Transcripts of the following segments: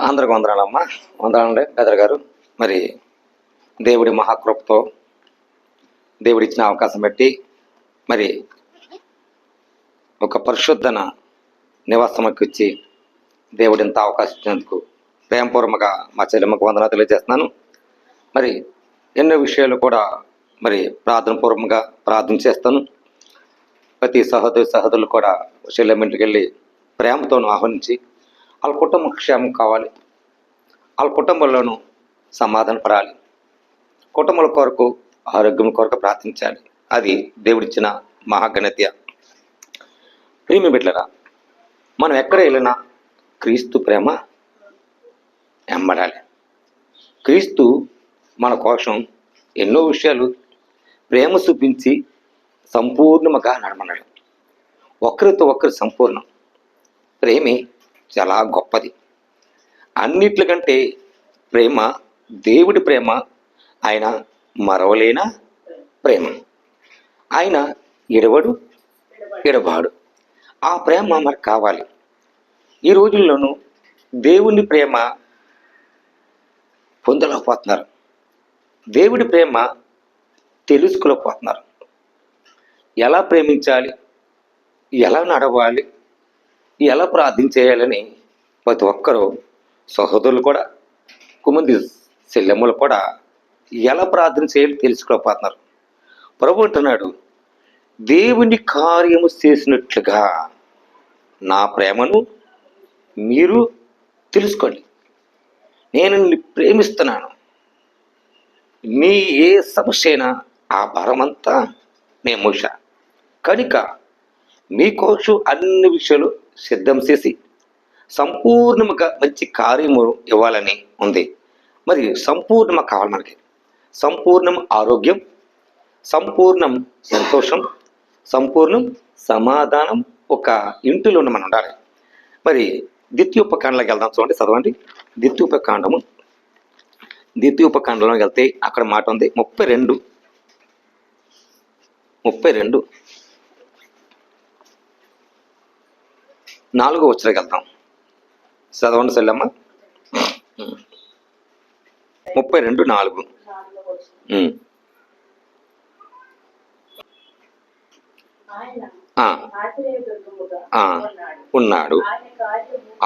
అందరికి వందనాలమ్మా. వందనాలండి బెదర్ గారు. మరి దేవుడి మహాకృపతో దేవుడిచ్చిన అవకాశం బట్టి మరి ఒక పరిశుద్ధన నివాసంకి వచ్చి దేవుడి ఇంత అవకాశం ఇచ్చినందుకు ప్రేమపూర్వకంగా మా చెల్లెమ్మకు వందనాలు తెలియజేస్తున్నాను. మరి ఎన్నో విషయాలు కూడా మరి ప్రార్థనపూర్వకంగా ప్రార్థన చేస్తాను. ప్రతి సహోదరులు కూడా చెల్లెమ్మ ఇంటికి వెళ్ళి ప్రేమతో ఆహ్వానించి వాళ్ళ కుటుంబ క్షేమం కావాలి, వాళ్ళ కుటుంబంలోనూ సమాధాన పడాలి, కుటుంబాల కొరకు ఆరోగ్యం కొరకు ప్రార్థించాలి. అది దేవుడిచ్చిన మహాఘనత. ప్రేమ బిడ్డలారా, మనం ఎక్కడ వెళ్ళినా క్రీస్తు ప్రేమ ఎంబడాలి. క్రీస్తు మన కోసం ఎన్నో విషయాలు ప్రేమ చూపించి సంపూర్ణముగా నడమన్నాడు. ఒకరితో ఒకరు సంపూర్ణం. ప్రేమే చాలా గొప్పది. అన్నిట్లకంటే ప్రేమ దేవుడి ప్రేమ. ఆయన మరవలేన ప్రేమ. ఆయన ఎడబాడు. ఆ ప్రేమ మనకు కావాలి. ఈ రోజుల్లోనూ దేవుని ప్రేమ పొందలేకపోతున్నారు, దేవుడి ప్రేమ తెలుసుకోలేకపోతున్నారు. ఎలా ప్రేమించాలి, ఎలా నడవాలి, ఎలా ప్రార్థించేయాలని ప్రతి ఒక్కరూ సహోదరులు కూడా కుమంది చెల్లెమ్మలు కూడా ఎలా ప్రార్థన చేయాలి తెలుసుకోలేకపోతున్నారు. ప్రభు అంటున్నాడు, దేవుని కార్యము చేసినట్లుగా నా ప్రేమను మీరు తెలుసుకోండి. నేను నిన్ను ప్రేమిస్తున్నాను. నీ ఏ సమస్య అయినా ఆ భారమంతా నేను మోసా కనుక మీకోసం అన్ని విషయాలు సిద్ధం చేసి సంపూర్ణముగా మంచి కార్యము ఇవ్వాలని ఉంది. మరి సంపూర్ణమ కావాలి మనకి. సంపూర్ణం ఆరోగ్యం, సంపూర్ణం సంతోషం, సంపూర్ణం సమాధానం ఒక ఇంటిలో మనం ఉండాలి. మరి ద్వితీయోపకాండలోకి వెళ్దాం. చూడండి, చదవండి. ద్వితీయోపకాండంలోకి వెళ్తే అక్కడ మాట ఉంది 32 4వ వచనంలోకి వెళ్తాం. చదవండి చెల్లెమ్మ. 32:4. ఉన్నాడు.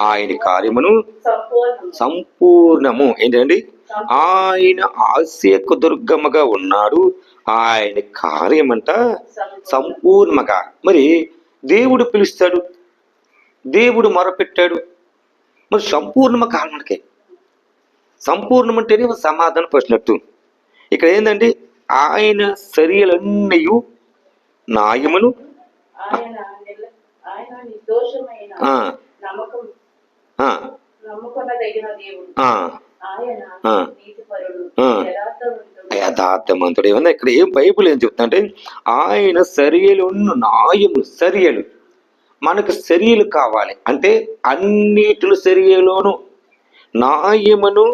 ఆయన కార్యమును సంపూర్ణము. ఏంటండి? ఆయన ఆశయకు దుర్గముగా ఉన్నాడు. ఆయన కార్యమంట సంపూర్ణముగా. మరి దేవుడు పిలుస్తాడు, దేవుడు మొరపెట్టాడు. మరి సంపూర్ణమ కావాలి మనకి. సంపూర్ణం అంటేనే సమాధానం పడినట్టు. ఇక్కడ ఏంటంటే ఆయన చర్యలన్నీ న్యాయమును, యథార్థమంతుడు. ఏమన్నా ఇక్కడ ఏం బైబుల్ ఏం చెప్తుందంటే ఆయన చర్యలను న్యాయము. చర్యలు మనకు చర్యలు కావాలి అంటే అన్నిటి చర్యలోను న్యాయమును,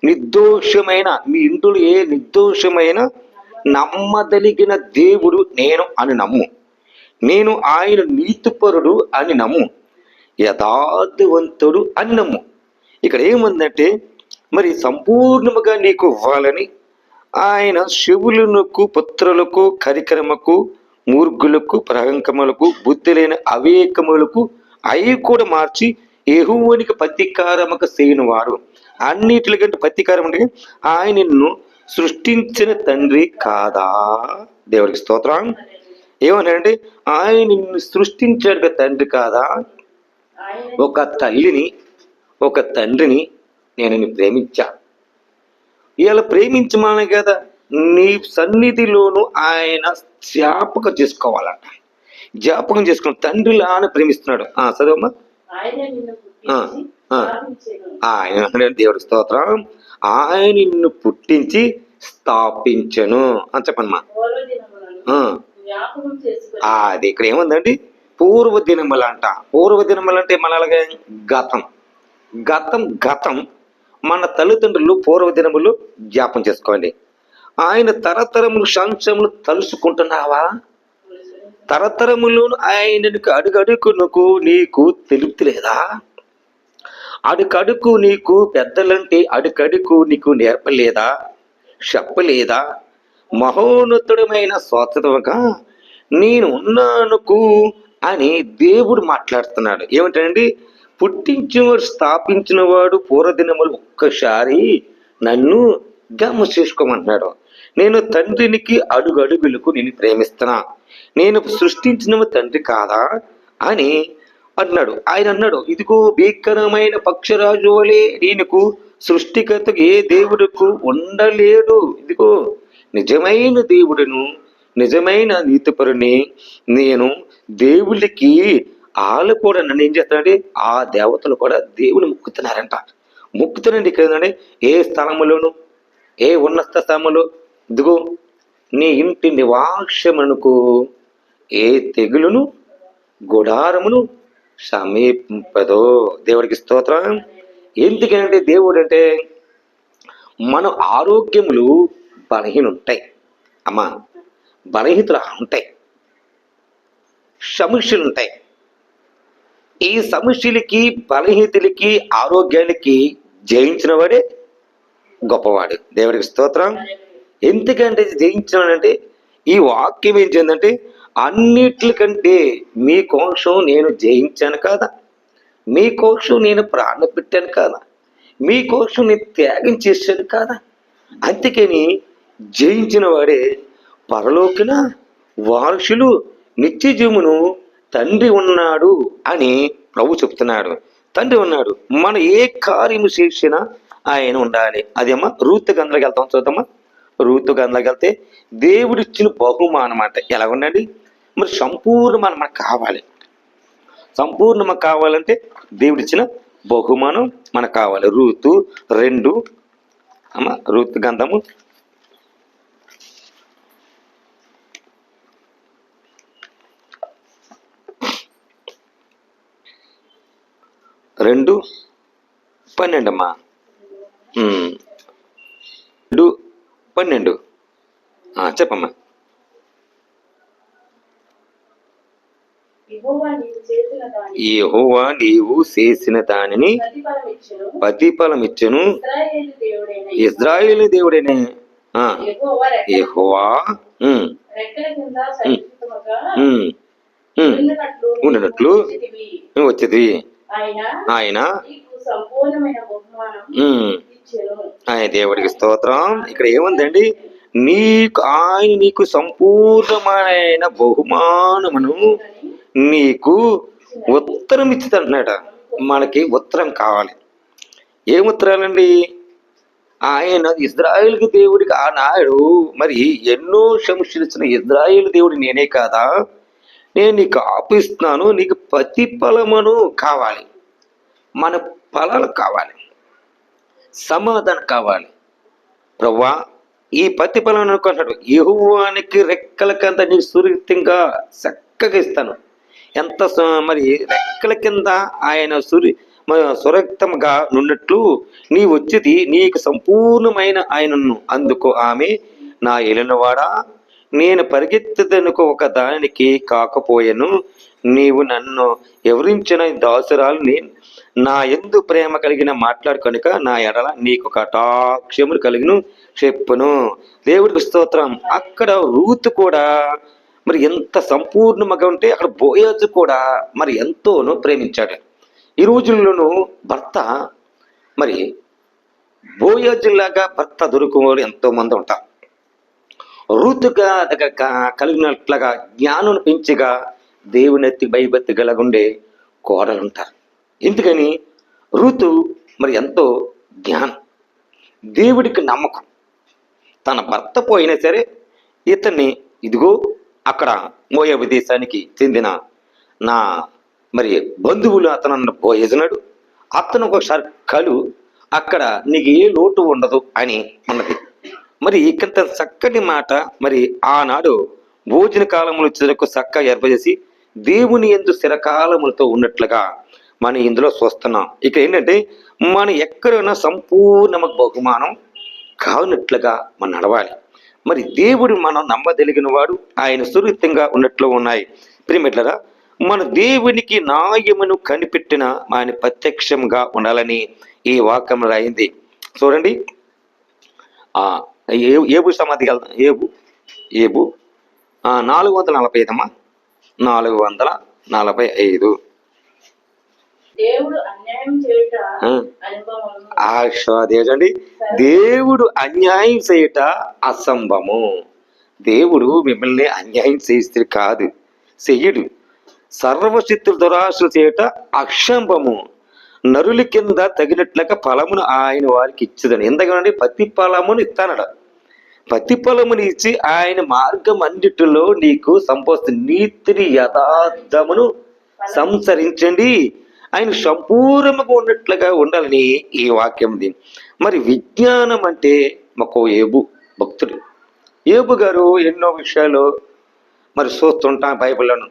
నిర్దోషమైన మీ ఇంట్లో ఏ నిర్దోషమైన నమ్మదలిగిన దేవుడు నేను అని నమ్ము. నేను ఆయన నీతిపరుడు అని నమ్ము, యథార్థవంతుడు అని నమ్ము. ఇక్కడ ఏముందంటే మరి సంపూర్ణముగా నీకు ఇవ్వాలని ఆయన శివులకు, పుత్రులకు, కరికరముకు, మూర్ఖులకు, ప్రహంకములకు, బుద్ధి లేని అవేకములకు అవి కూడా మార్చి యెహోవానికి ప్రతీకారముగా చేయనివాడు. అన్నిటికంటే ప్రతీకారం అంటే ఆయన నిన్ను సృష్టించిన తండ్రి కాదా? దేవుడికి స్తోత్రం. ఏమన్నాడంటే ఆయన నిన్ను సృష్టించాడు తండ్రి కాదా? ఒక తల్లిని, ఒక తండ్రిని నేను నిన్ను ప్రేమించా. ఇలా ప్రేమించమని కదా నీ సన్నిధిలోను ఆయన జ్ఞాపకం చేసుకోవాలంట. జ్ఞాపకం చేసుకున్న తండ్రిలానే ప్రేమిస్తున్నాడు. చదవమ్మా. ఆయన దేవుడి స్తోత్రం. ఆయన నిన్ను పుట్టించి స్థాపించను అని చెప్పమ్మా. అది ఇక్కడ ఏముందండి? పూర్వదినములు అంట. పూర్వదినములు అంటే మన అలాగే గతం మన తల్లిదండ్రులు పూర్వదినములు జ్ఞాపం చేసుకోండి. ఆయన తరతరములు సంవత్సరములు తలుసుకుంటున్నావా? తరతరములు ఆయనకు అడుగడుగునకు నీకు తెలుపులేదా? అడుకడుకు నీకు పెద్దలంటే అడుకడుకు నీకు నేర్పలేదా, చెప్పలేదా? మహోన్నతుడమైన స్వాతంత్రముగా నేను ఉన్నానుకు అని దేవుడు మాట్లాడుతున్నాడు. ఏమిటండి? పుట్టించినవాడు స్థాపించిన వాడు పూర్వదినములు ఒక్కసారి నన్ను గమ చేసుకోమంటున్నాడు. నేను తండ్రికి అడుగడుగులకు నేను ప్రేమిస్తున్నా, నేను సృష్టించిన తండ్రి కాదా అని అన్నాడు. ఆయన అన్నాడు, ఇదిగో భీకరమైన పక్షరాజు వలె ఈయనకు సృష్టికర్తకు ఏ దేవుడుకు ఉండలేడు. ఇదిగో నిజమైన దేవుడును నిజమైన నీతిపరుని నేను. దేవుడికి వాళ్ళు కూడా నన్ను ఏం చేస్తారంటే ఆ దేవతలు కూడా దేవుని మొక్కుతున్నారంట. మొక్కుతానండి. ఇక్కడ ఏ స్థలములోను ఏ ఉన్నత స్థలములో ఇదిగో నీ ఇంటి నివాసమునకు ఏ తెగులును గుడారమును సమీపింపదో. దేవుడికి స్తోత్రం. ఎందుకంటే దేవుడు అంటే మన ఆరోగ్యములు బలహీనుంటాయి అమ్మా, బలహీనతలు ఉంటాయి, సమస్యలు ఉంటాయి. ఈ సమస్యలకి బలహీనతలకి ఆరోగ్యాలకి జయించిన వాడే గొప్పవాడు. దేవుడికి స్తోత్రం. ఎందుకంటే జయించినాడంటే ఈ వాక్యం ఏం చేయందంటే అన్నిటికంటే మీకోసం నేను జయించాను కాదా, మీకోసం నేను ప్రాణం పెట్టాను కాదా, మీకోసం నేను త్యాగం చేశాను కాదా. అందుకని జయించిన వాడే పరలోకిన వారసులు నిత్య జీవమును తండ్రి ఉన్నాడు అని ప్రభు చెప్తున్నాడు. తండ్రి ఉన్నాడు. మనం ఏ కార్యము చేసినా ఆయన ఉండాలి. అదేమ్మా రూతు గంధంలోకి వెళ్తాం. చూద్దామా, రూతు గంధంలోకి వెళ్తే దేవుడిచ్చిన బహుమానం అంటే ఎలా ఉండండి. మరి సంపూర్ణమైన మనకు కావాలి. సంపూర్ణం కావాలంటే దేవుడిచ్చిన బహుమానం మనకు కావాలి. రూతు 2 అమ్మ, రూతు గంధము 2:12 అమ్మా. 2:12 చెప్పమ్మా. యెహోవా నీవు చేసిన దానిని ప్రతిఫలమిచ్చును. ఇశ్రాయేలు దేవుడేనే యెహోవా ఉండినట్లు వచ్చేది ఆయన. ఆయన దేవుడికి స్తోత్రం. ఇక్కడ ఏముందండి, నీకు సంపూర్ణమైన బహుమానమును నీకు ఉత్తరం ఇచ్చుతంటున్నాడు. మనకి ఉత్తరం కావాలి. ఏం ఉత్తరాలండి? ఆయన ఇశ్రాయేలు దేవుడికి ఆనాడు మరి ఎన్నో సమస్యలు ఇచ్చిన ఇశ్రాయేలు దేవుడు నేనే కాదా, నేను నీకు ఆపిస్తున్నాను, నీకు ప్రతిఫలమును కావాలి, మన ఫలాలు కావాలి, సమాధానం కావాలి. ప్రభువా ఈ ప్రతిఫలం అనుకుంటాడు, యెహోవానికి రెక్కల కింద నీ సురక్షితంగా చక్కగా ఇస్తాను. ఎంత మరి రెక్కల కింద ఆయన సురక్షితంగా నున్నట్లు నీ వచ్చేది నీకు సంపూర్ణమైన ఆయనను అందుకో. ఆమె నా ఏలినవాడా, నేను పరిగెత్తదనుకో ఒక దానికి కాకపోయాను, నీవు నన్ను ఎవరించిన దాసురాలు నా యందు ప్రేమ కలిగిన మాట్లాడు కనుక నా ఎడల నీకు కటాక్షములు కలిగిన చెప్పును. దేవుడికి స్తోత్రం. అక్కడ రూతు కూడా మరి ఎంత సంపూర్ణంగా ఉంటే అక్కడ బోయజు కూడా మరి ఎంతోనూ ప్రేమించాడు. ఈ రోజుల్లోనూ భర్త మరి బోయజులాగా భర్త దొరుకుని ఎంతో మంది ఉంటారు. రూతుగా కలిగినట్లుగా జ్ఞానం పెంచిగా దేవునెత్తి భయభక్తి గలగుండే కోడలు ఉంటారు. ఎందుకని రూతు మరి ఎంతో జ్ఞానం, దేవుడికి నమ్మకం. తన భర్త పోయినా సరే ఇతన్ని ఇదిగో అక్కడ మోయాబు దేశానికి చెందిన నా మరి బంధువులు అతను పోయేసినాడు, అతను ఒకసారి కలు అక్కడ నీకు ఏ లోటు ఉండదు అని ఉన్నది. మరి ఇకంత చక్కటి మాట మరి ఆనాడు భోజన కాలములు చెరకు చక్క ఏర్పజేసి దేవుని యందు స్థిరకాలములతో ఉన్నట్లుగా మనం ఇందులో చూస్తున్నాం. ఇక ఏంటంటే మనం ఎక్కడైనా సంపూర్ణ బహుమానం కావునట్లుగా మనం నడవాలి. మరి దేవుడు మనం నమ్మదలిగిన వాడు, ఆయన సురక్షితంగా ఉన్నట్లు ఉన్నాయి. ప్రియమిట్లరా మన దేవునికి న్యాయమును కనిపెట్టిన ఆయన ప్రత్యక్షంగా ఉండాలని ఈ వాక్యం రాయింది. చూడండి, ఏబు సమాధికి వెళ్తాం. ఏబు 445 అమ్మా, 445. దేవుడండి, దేవుడు అన్యాయం చేయుట అసంభవము. దేవుడు మిమ్మల్ని అన్యాయం చేస్తే కాదు, చెయ్యడు. సర్వశక్తుల దురాశలు చేయుట అక్షంభము. నరుల కింద తగినట్లుగా ఫలమును ఆయన వారికి ఇచ్చదని. ఎందుకంటే ప్రతి ఫలమును ఇస్తానడ. ప్రతి ఫలమును ఇచ్చి ఆయన మార్గం అన్నిటిలో నీకు సంపోస్తుంది. నీతిని యథార్థమును సంచరించండి, ఆయన సంపూర్ణముగా ఉన్నట్లుగా ఉండాలని ఈ వాక్యం. మరి విజ్ఞానం అంటే మాకు ఏబు భక్తుడు. ఏబు గారు ఎన్నో విషయాలు మరి చూస్తుంటాం బైబిల్లను.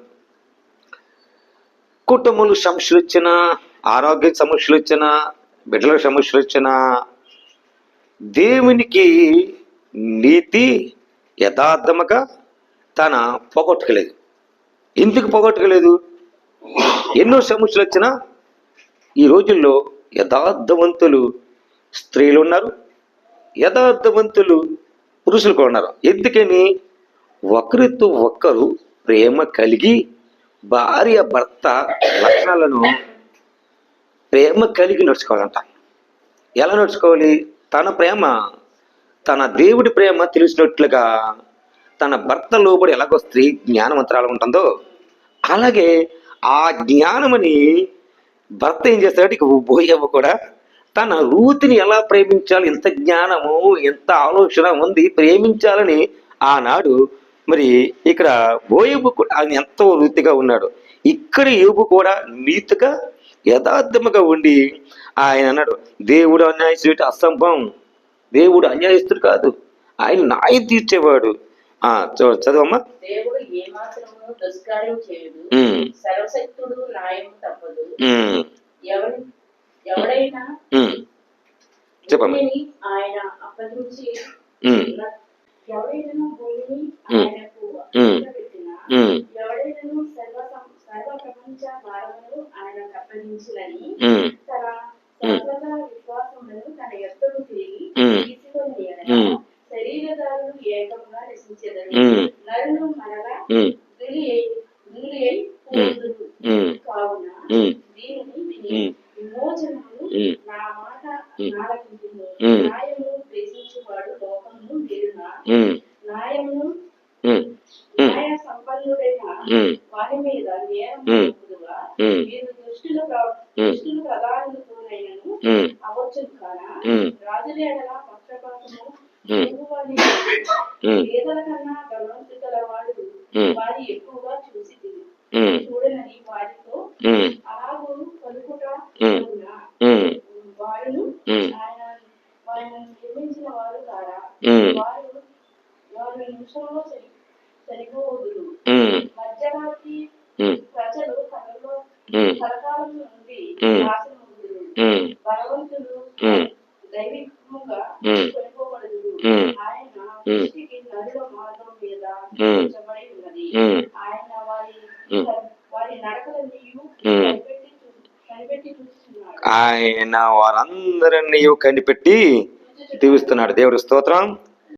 కుటుంబంలో సమస్యలు వచ్చినా, ఆరోగ్య సమస్యలు వచ్చినా, బిడ్డల సమస్యలు వచ్చినా, దేవునికి నీతి యథార్థముగా తన పోగొట్టుకోలేదు. ఎందుకు పోగొట్టుకోలేదు? ఎన్నో సమస్యలు వచ్చినా ఈ రోజుల్లో యథార్థవంతులు స్త్రీలు ఉన్నారు, యథార్థవంతులు పురుషులు కూడా ఉన్నారు. ఎందుకని? ఒకరితో ఒక్కరు ప్రేమ కలిగి, భార్య భర్త లక్షణాలను ప్రేమ కలిగి నడుచుకోవాలంట. ఎలా నడుచుకోవాలి? తన ప్రేమ, తన దేవుడి ప్రేమ తెలిసినట్లుగా తన భర్త లోబడి ఎలాగో స్త్రీ జ్ఞానవంతరాలు ఉంటుందో అలాగే ఆ జ్ఞానమని భర్త ఏం చేస్తాడంటే, ఇక బోయవ్వ కూడా తన రూతిని ఎలా ప్రేమించాలి, ఎంత జ్ఞానము, ఎంత ఆలోచన ఉంది ప్రేమించాలని ఆనాడు. మరి ఇక్కడ బోయబు కూడా ఆయన ఎంతో వృత్తిగా ఉన్నాడు. ఇక్కడ యోబు కూడా నీతిగా యథార్థముగా ఉండి ఆయన అన్నాడు, దేవుడు అన్యాయస్తుడు అసంభవం. దేవుడు అన్యాయస్తుడు కాదు, ఆయన న్యాయం తీర్చేవాడు. చదవమ్మా. దేవుడు ఏమాత్రము దుష్కార్యం చేయడు, సర్వశక్తుడు న్యాయం తప్పదు. ఎవడైనా చెప్పమ్మా. ఆయన అప్పగించి ఎవడైనా భూమిని ఆయనకు అప్పగించిన, ఎవడైనా సర్వ ప్రపంచ భారములు ఆయనకు అప్పగించినని తన సర్వత విశ్వాసములను తన ఎత్తుకు తిరిగి తీసుకొని శరీరదారులు ఏకంగా రచించెదరు. నరులు మనగా ధూళి అయి పోదురు. కావున దీనిని విని విమోచనము నా మాట ఆలకించును. న్యాయమును ద్వేషించువాడు లోకమును వీరునా, న్యాయమును న్యాయ సంపన్నుడైన వారి మీద నేరము మోపుదువా. మీరు దుష్టుల ప్రధానులతోనైనను అవచ్చును కానా. రాజుల ఎడల పక్షపాతము పేదల కన్నా ధనవంతు గల వాడు వారి ఎక్కువగా చూసి చూడనని వారితో అలాగూ పలుకుట వారును ఆయన నిర్మించిన వారు కారా. వారు నిమిషంలో చనిపోదురు. మధ్యరాత్రి ప్రజలు కలకాలం నుండి నాశనముదురు. బలవంతులు దైవికముగా కొనుకోబడదురు. ఆయన దృష్టికి నరుల మార్గం మీద ఉంచబడి ఉన్నది. ఆయన వారి నడకలన్నీ కనిపెట్టి చూస్తున్నాడు. ఆయన వారందరినీ కనిపెట్టి దీవిస్తున్నాడు. దేవుడి స్తోత్రం.